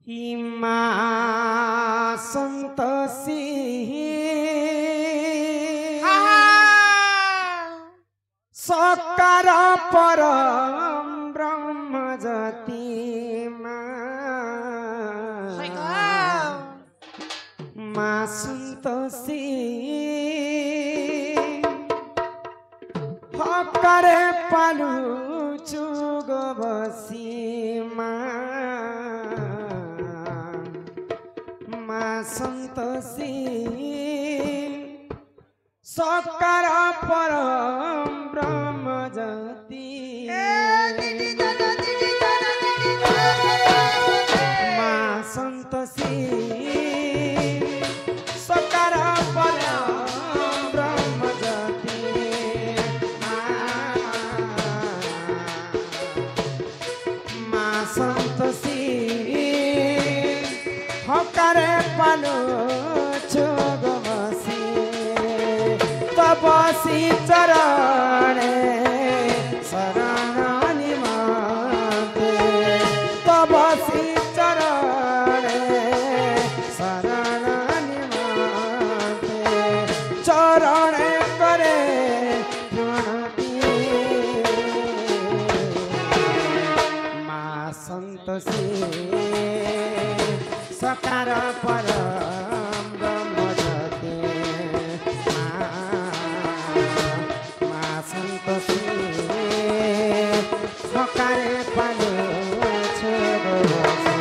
हिमा संतोषी सकार परम ब्रह्म जति मा संतोषी हकारे पालु चुग बसी मा संतोषी सकार परम ब्रह्म जति मा संतोषी सकार परम ब्रह्म जति मा संतोषी हकारे पालो चुग बसी तपसी चरणे शरण निमते तपसी चरणे शरण निमते चरणे करे प्रणति मा संतोषी सकार परम ब्रह्म जति मा संतोषी सकारे पालो छुग बसी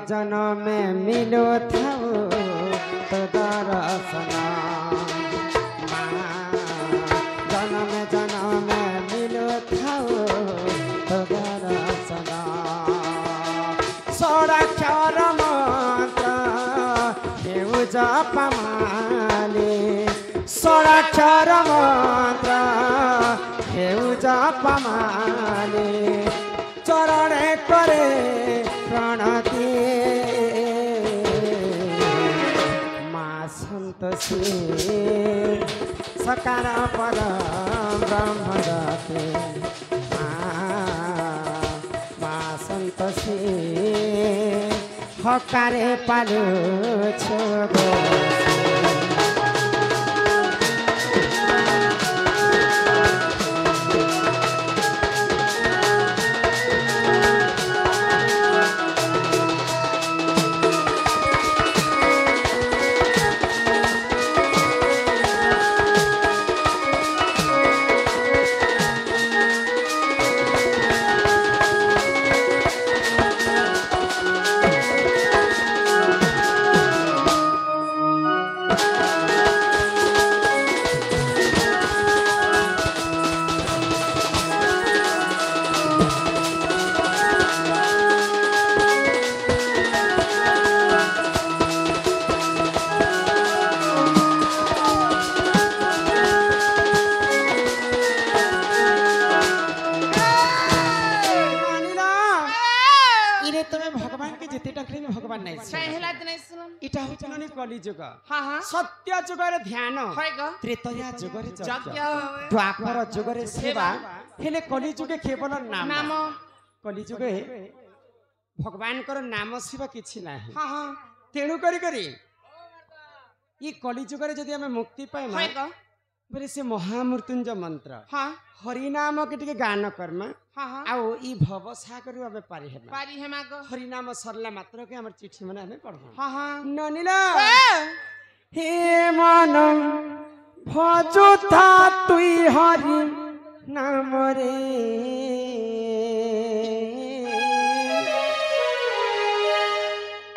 जन्म मिलो थाओ तो दर्शन जन्म मिलो थाओ तो दर्शन सोडाक्षर मंत्र हेउ जपमाले सोडाक्षर मंत्र हेउ जपमाले चरणे करे प्रणति मा संतोषी सकार परम ब्रह्म जति मा संतोषी हकारे पालु छुग कलिजुग सत्य जुगरे ध्यान त्रेतया जुगरे द्वापर जुगरे सेवा हेले कलिजुगे केवल नाम कलिजुगे भगवान कर नाम शिव किछि नाही तेणु करी ये कलिजुगरे जदि हमें मुक्ति पाए बोले से महामृत्युंजय मंत्र हरिनाम के टिके गान कर्मा आउ ई भव सागर आबे पारी हेमा हरिनाम सरला मात्र के हमर चिट्ठी माने हमें पढबो ननिला हे मन भजुथा तुई हरि नाम रे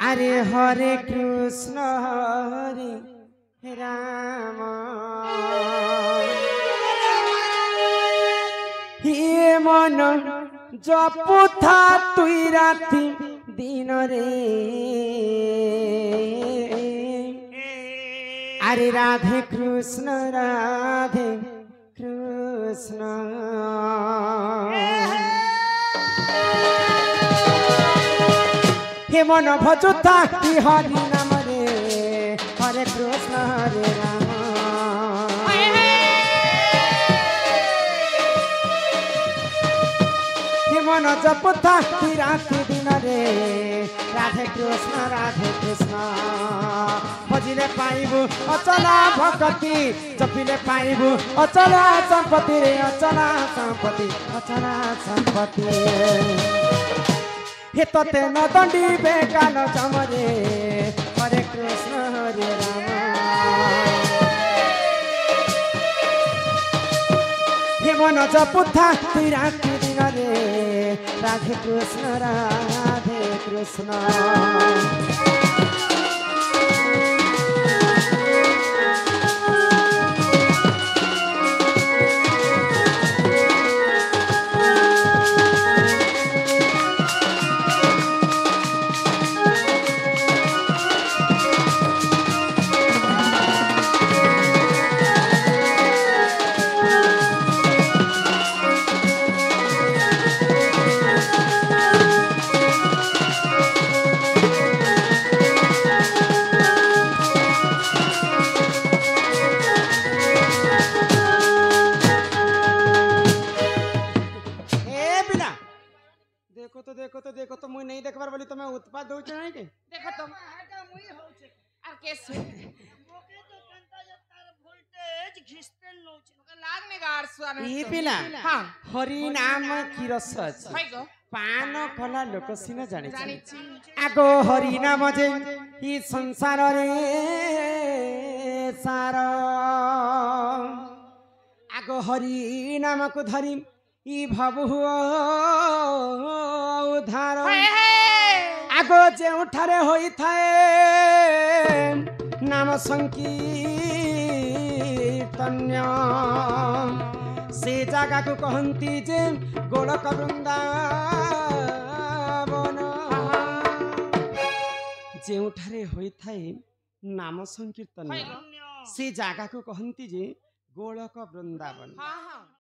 अरे हरे कृष्ण हरे राम हे मन जपुथा तुई राति दिन रे अरे राधे कृष्ण हे मन भजुता कि हरि नाम रे हरे कृष्ण हरे राम हे मन जपुता कि राति दिन रे राधे कृष्ण भजिले पाइबु अचला भक्ति जपिले पाइबु अचला संपत्ति रे अचला संपत्ति हे तते न दंडी बेकाल जमरे हरे कृष्ण हरे राम हे मन जपुथा तुई राति दिन रे राधे कृष्ण देखो तो मुई नहीं देखबार बोली तुम्हें उत्पाद दउछ नहीं के देखो तो आटा मुई होछ आर केस मोके तो कंता जे तार वोल्टेज घिसते नउछ मोके लाग ने गार सुआ ई पिला हां हरि नाम की रस भाई गो पान कला लोक सिने जानि आगो हरि नाम जे ई संसार रे सार आगो हरि नाम को धरि ई भाबु उधार आगो जे उठारे होई थाए नाम संकीर्तन्य से जगह को कहती जे गोलक वृंदावन जे उठारे होई थाए नाम संकीर्तन्य से जगह को कहती जे गोलक वृंदावन